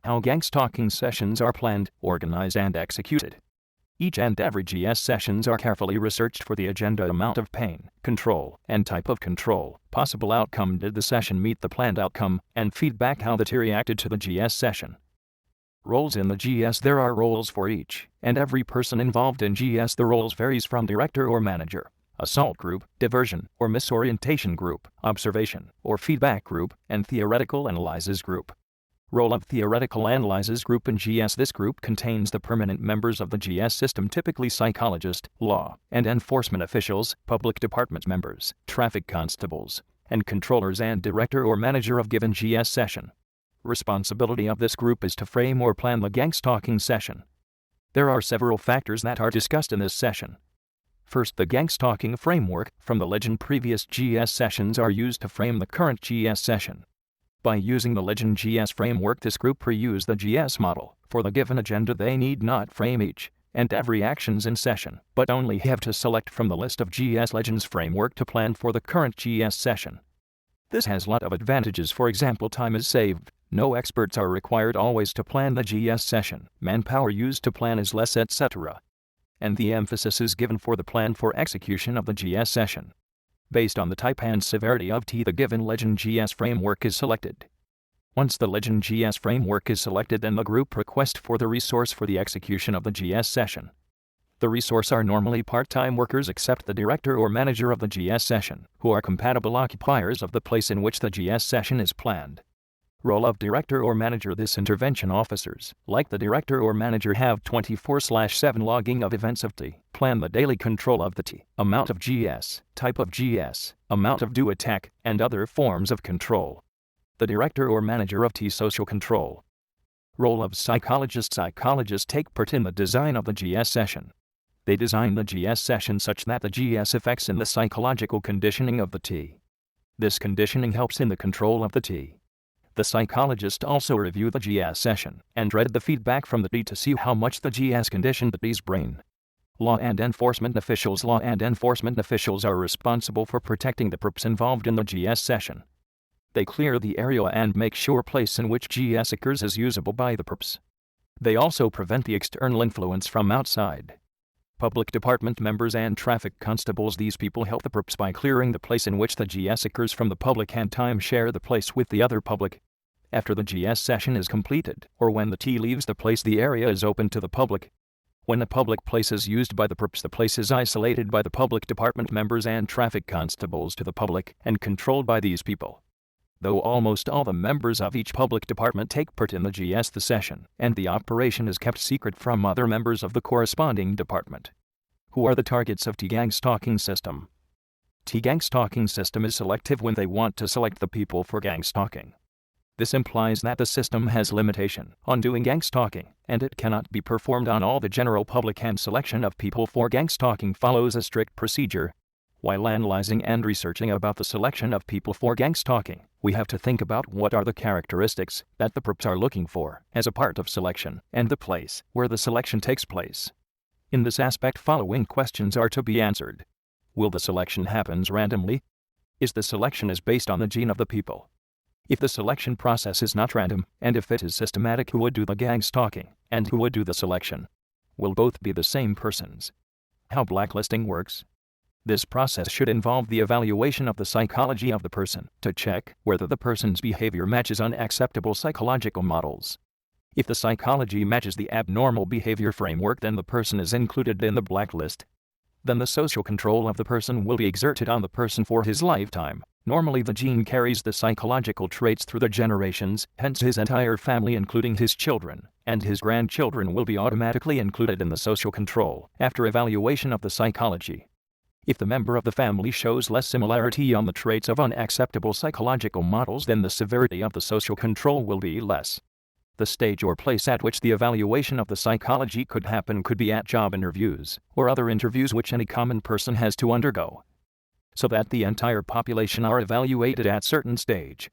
How gang stalking sessions are planned, organized, and executed. Each and every GS sessions are carefully researched for the agenda, amount of pain, control, and type of control, possible outcome, did the session meet the planned outcome, and feedback how the T reacted to the GS session. Roles in the GS. There are roles for each and every person involved in GS. The roles varies from director or manager, assault group, diversion or misorientation group, observation or feedback group, and theoretical analysis group. Role of theoretical analysis group in GS. This group contains the permanent members of the GS system, typically psychologists, law and enforcement officials, public department members, traffic constables, and controllers, and director or manager of given GS session. Responsibility of this group is to frame or plan the gang stalking session. There are several factors that are discussed in this session. First, the gang stalking framework from the legend. Previous GS sessions are used to frame the current GS session. By using the legend GS framework, this group reuse the GS model. For the given agenda, they need not frame each and every actions in session, but only have to select from the list of GS legends framework to plan for the current GS session. This has a lot of advantages. For example, time is saved. No experts are required always to plan the GS session. Manpower used to plan is less, etc. And the emphasis is given for the plan for execution of the GS session. Based on the type and severity of T, the given legend GS framework is selected. Once the legend GS framework is selected, then the group requests for the resource for the execution of the GS session. The resource are normally part-time workers except the director or manager of the GS session, who are compatible occupiers of the place in which the GS session is planned. Role of director or manager. This intervention officers, like the director or manager, have 24/7 logging of events of T, plan the daily control of the T, amount of GS, type of GS, amount of due attack, and other forms of control. The director or manager of T, social control. Role of psychologists. Psychologists take part in the design of the GS session. They design the GS session such that the GS affects in the psychological conditioning of the T. This conditioning helps in the control of the T. The psychologist also review the GS session and read the feedback from the T to see how much the GS conditioned the T's brain. Law and enforcement officials. Law and enforcement officials are responsible for protecting the perps involved in the GS session. They clear the area and make sure place in which GS occurs is usable by the perps. They also prevent the external influence from outside. Public department members and traffic constables. These people help the perps by clearing the place in which the GS occurs from the public and time share the place with the other public. After the GS session is completed, or when the T leaves the place, the area is open to the public. When the public place is used by the perps, the place is isolated by the public department members and traffic constables to the public and controlled by these people. Though almost all the members of each public department take part in the GS session, and the operation is kept secret from other members of the corresponding department. Who are the targets of T-gang stalking system? T-gang stalking system is selective when they want to select the people for gang stalking. This implies that the system has limitation on doing gang stalking, and it cannot be performed on all the general public, and selection of people for gang stalking follows a strict procedure. While analyzing and researching about the selection of people for gang stalking, we have to think about what are the characteristics that the perps are looking for as a part of selection, and the place where the selection takes place. In this aspect, following questions are to be answered. Will the selection happen randomly? Is the selection based on the gene of the people? If the selection process is not random, and if it is systematic, who would do the gang stalking, and who would do the selection? Will both be the same persons? How blacklisting works? This process should involve the evaluation of the psychology of the person to check whether the person's behavior matches unacceptable psychological models. If the psychology matches the abnormal behavior framework, then the person is included in the blacklist. Then the social control of the person will be exerted on the person for his lifetime. Normally the gene carries the psychological traits through the generations, hence his entire family including his children and his grandchildren will be automatically included in the social control after evaluation of the psychology. If the member of the family shows less similarity on the traits of unacceptable psychological models, then the severity of the social control will be less. The stage or place at which the evaluation of the psychology could happen could be at job interviews or other interviews which any common person has to undergo, so that the entire population are evaluated at certain stage.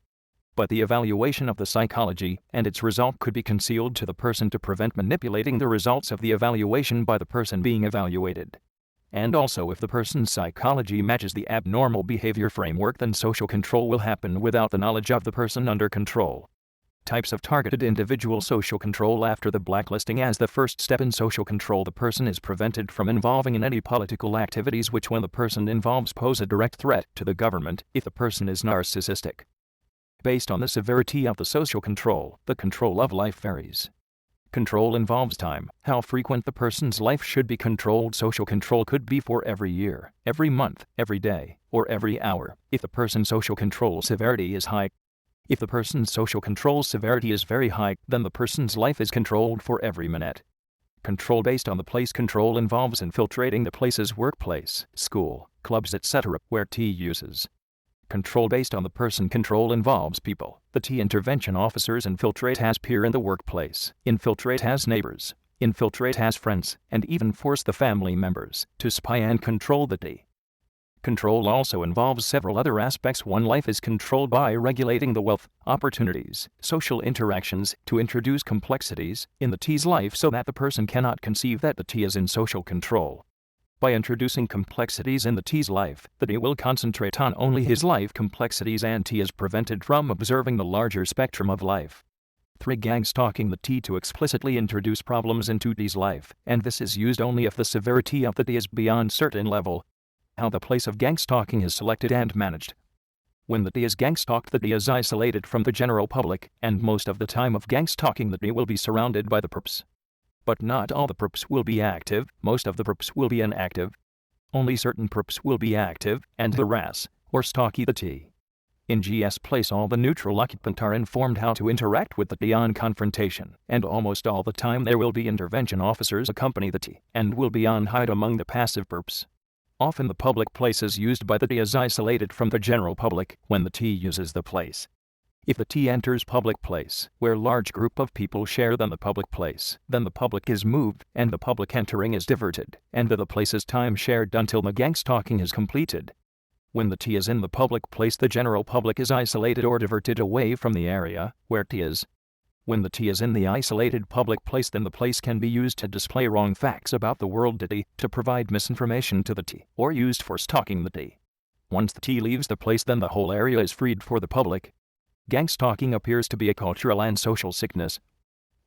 But the evaluation of the psychology and its result could be concealed to the person to prevent manipulating the results of the evaluation by the person being evaluated. And also, if the person's psychology matches the abnormal behavior framework, then social control will happen without the knowledge of the person under control. Types of targeted individual social control. After the blacklisting as the first step in social control, the person is prevented from involving in any political activities which, when the person involves, pose a direct threat to the government if the person is narcissistic. Based on the severity of the social control, the control of life varies. Control involves time, how frequent the person's life should be controlled. Social control could be for every year, every month, every day, or every hour, if the person's social control severity is high. If the person's social control severity is very high, then the person's life is controlled for every minute. Control based on the place. Control involves infiltrating the place's workplace, school, clubs, etc., where T uses. Control based on the person. Control involves people. The T intervention officers infiltrate as peer in the workplace, infiltrate as neighbors, infiltrate as friends, and even force the family members to spy and control the T. Control also involves several other aspects. One, life is controlled by regulating the wealth, opportunities, social interactions, to introduce complexities in the T's life so that the person cannot conceive that the T is in social control. By introducing complexities in the T's life, the T will concentrate on only his life complexities and T is prevented from observing the larger spectrum of life. 3. Gang stalking. The T to explicitly introduce problems into T's life, and this is used only if the severity of the T is beyond certain level. How the place of gang stalking is selected and managed. When the T is gang stalked, the T is isolated from the general public, and most of the time of gang stalking the T will be surrounded by the perps. But not all the perps will be active, most of the perps will be inactive. Only certain perps will be active and harass or stalky the T. In GS place, all the neutral occupants are informed how to interact with the T on confrontation, and almost all the time there will be intervention officers accompany the T and will be on hide among the passive perps. Often the public places used by the T is isolated from the general public when the T uses the place. If the T enters public place, where large group of people share then the public place, then the public is moved, and the public entering is diverted, and the place is time shared until the gang stalking is completed. When the T is in the public place, the general public is isolated or diverted away from the area where T is. When the T is in the isolated public place, then the place can be used to display wrong facts about the world to T, to provide misinformation to the T, or used for stalking the T. Once the T leaves the place, then the whole area is freed for the public. Gang stalking appears to be a cultural and social sickness.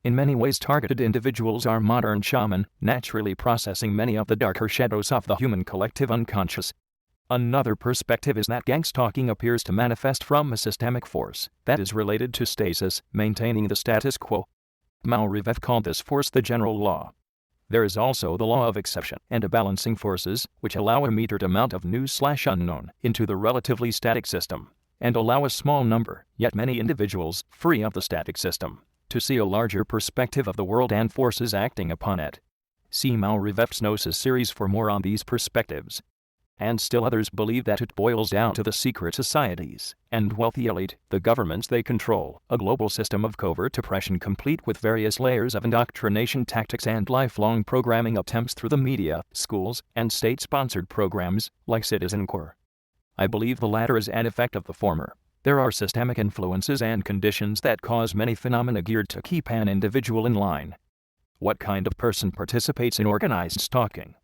In many ways, targeted individuals are modern shaman, naturally processing many of the darker shadows of the human collective unconscious. Another perspective is that gang stalking appears to manifest from a systemic force that is related to stasis, maintaining the status quo. Malriveff called this force the general law. There is also the law of exception and a balancing forces, which allow a metered amount of new/unknown into the relatively static system, and allow a small number, yet many individuals, free of the static system, to see a larger perspective of the world and forces acting upon it. See Malriveff's Gnosis series for more on these perspectives. And still others believe that it boils down to the secret societies and wealthy elite, the governments they control, a global system of covert oppression complete with various layers of indoctrination tactics and lifelong programming attempts through the media, schools, and state-sponsored programs like Citizen Corps. I believe the latter is an effect of the former. There are systemic influences and conditions that cause many phenomena geared to keep an individual in line. What kind of person participates in organized stalking?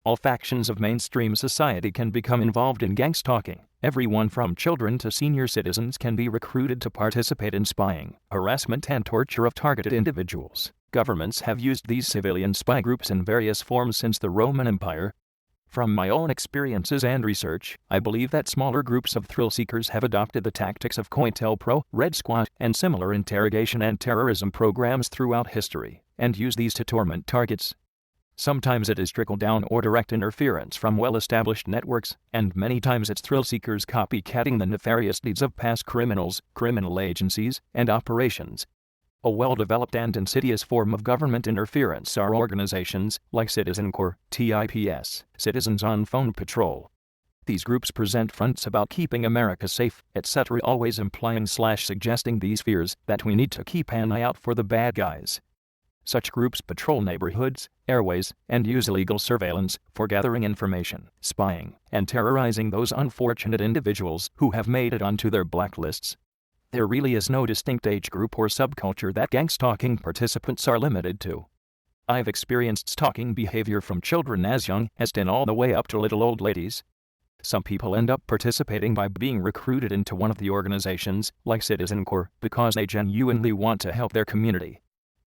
All factions of mainstream society can become involved in gang stalking. Everyone from children to senior citizens can be recruited to participate in spying, harassment, and torture of targeted individuals. Governments have used these civilian spy groups in various forms since the Roman Empire. From my own experiences and research, I believe that smaller groups of thrill seekers have adopted the tactics of COINTELPRO, Red Squad, and similar interrogation and terrorism programs throughout history, and use these to torment targets. Sometimes it is trickle-down or direct interference from well-established networks, and many times it's thrill seekers copycatting the nefarious deeds of past criminals, criminal agencies, and operations. A well-developed and insidious form of government interference are organizations like Citizen Corps, TIPS, Citizens on Phone Patrol. These groups present fronts about keeping America safe, etc., always implying/suggesting these fears that we need to keep an eye out for the bad guys. Such groups patrol neighborhoods, airways, and use illegal surveillance for gathering information, spying, and terrorizing those unfortunate individuals who have made it onto their blacklists. There really is no distinct age group or subculture that gang stalking participants are limited to. I've experienced stalking behavior from children as young as 10 all the way up to little old ladies. Some people end up participating by being recruited into one of the organizations, like Citizen Corps, because they genuinely want to help their community.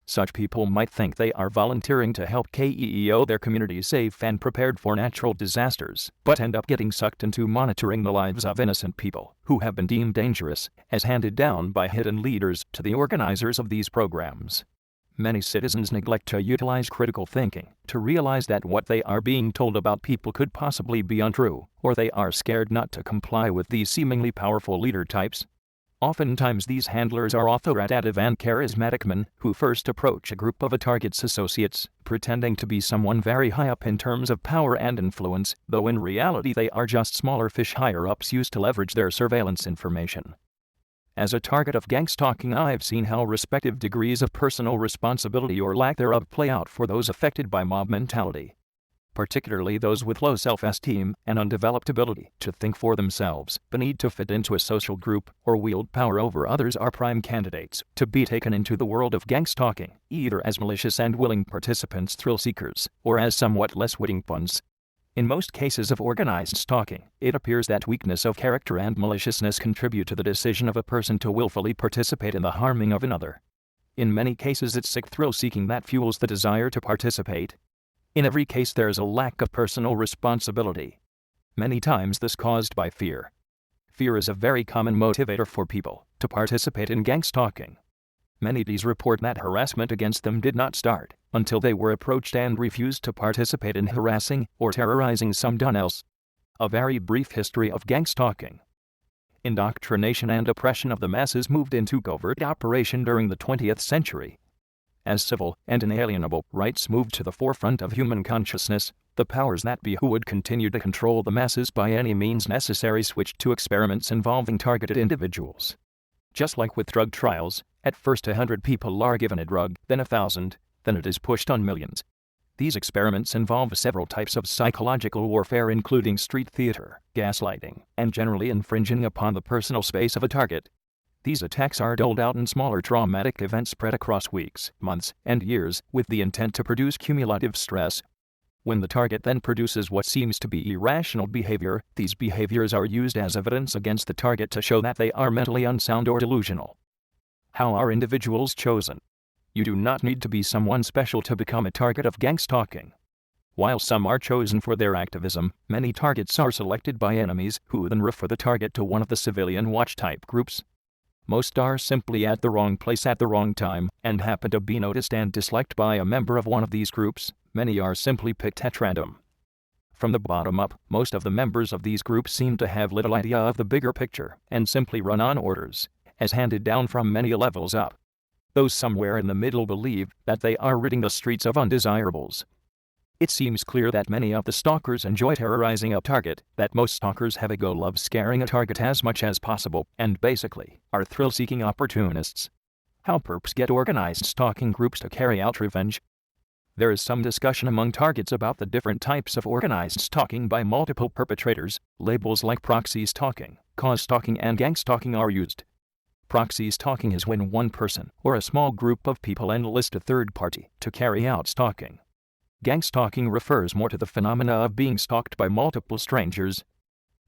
Such people might think they are volunteering to help keep their community safe and prepared for natural disasters, but end up getting sucked into monitoring the lives of innocent people who have been deemed dangerous, as handed down by hidden leaders to the organizers of these programs. Many citizens neglect to utilize critical thinking to realize that what they are being told about people could possibly be untrue, or they are scared not to comply with these seemingly powerful leader types. Oftentimes these handlers are authoritative and charismatic men who first approach a group of a target's associates, pretending to be someone very high up in terms of power and influence, though in reality they are just smaller fish higher-ups used to leverage their surveillance information. As a target of gang stalking, I've seen how respective degrees of personal responsibility or lack thereof play out for those affected by mob mentality. Particularly those with low self-esteem and undeveloped ability to think for themselves, but need to fit into a social group or wield power over others are prime candidates to be taken into the world of gang stalking, either as malicious and willing participants, thrill seekers, or as somewhat less witting ones. In most cases of organized stalking, it appears that weakness of character and maliciousness contribute to the decision of a person to willfully participate in the harming of another. In many cases it's sick thrill-seeking that fuels the desire to participate. In every case there is a lack of personal responsibility. Many times this caused by fear. Fear is a very common motivator for people to participate in gang stalking. Many of these report that harassment against them did not start until they were approached and refused to participate in harassing or terrorizing someone else. A very brief history of gang stalking. Indoctrination and oppression of the masses moved into covert operation during the 20th century. As civil and inalienable rights moved to the forefront of human consciousness, the powers that be who would continue to control the masses by any means necessary switched to experiments involving targeted individuals. Just like with drug trials, at first 100 people are given a drug, then 1,000, then it is pushed on millions. These experiments involve several types of psychological warfare, including street theater, gaslighting, and generally infringing upon the personal space of a target. These attacks are doled out in smaller traumatic events spread across weeks, months, and years, with the intent to produce cumulative stress. When the target then produces what seems to be irrational behavior, these behaviors are used as evidence against the target to show that they are mentally unsound or delusional. How are individuals chosen? You do not need to be someone special to become a target of gang stalking. While some are chosen for their activism, many targets are selected by enemies who then refer the target to one of the civilian watch type groups. Most are simply at the wrong place at the wrong time and happen to be noticed and disliked by a member of one of these groups. Many are simply picked at random. From the bottom up, most of the members of these groups seem to have little idea of the bigger picture and simply run on orders, as handed down from many levels up. Those somewhere in the middle believe that they are ridding the streets of undesirables. It seems clear that many of the stalkers enjoy terrorizing a target, that most stalkers have a goal of scaring a target as much as possible, and basically, are thrill-seeking opportunists. How perps get organized stalking groups to carry out revenge? There is some discussion among targets about the different types of organized stalking by multiple perpetrators. Labels like proxy stalking, cause stalking, and gang stalking are used. Proxy stalking is when one person or a small group of people enlist a third party to carry out stalking. Gang stalking refers more to the phenomena of being stalked by multiple strangers.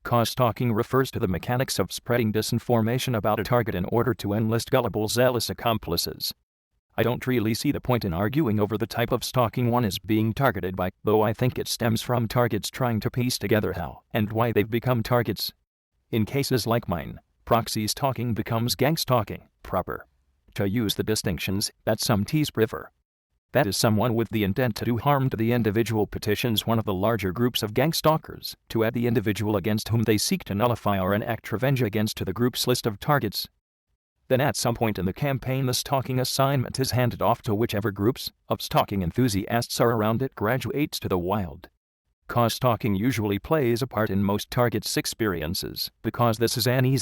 Cause stalking refers to the mechanics of spreading disinformation about a target in order to enlist gullible, zealous accomplices. I don't really see the point in arguing over the type of stalking one is being targeted by, though I think it stems from targets trying to piece together how and why they've become targets. In cases like mine, proxy stalking becomes gang stalking proper. To use the distinctions that some tease prefer. That is, someone with the intent to do harm to the individual petitions one of the larger groups of gang stalkers to add the individual against whom they seek to nullify or enact revenge against to the group's list of targets. Then at some point in the campaign the stalking assignment is handed off to whichever groups of stalking enthusiasts are around it graduates to the wild. Cause stalking usually plays a part in most targets' experiences because this is an easy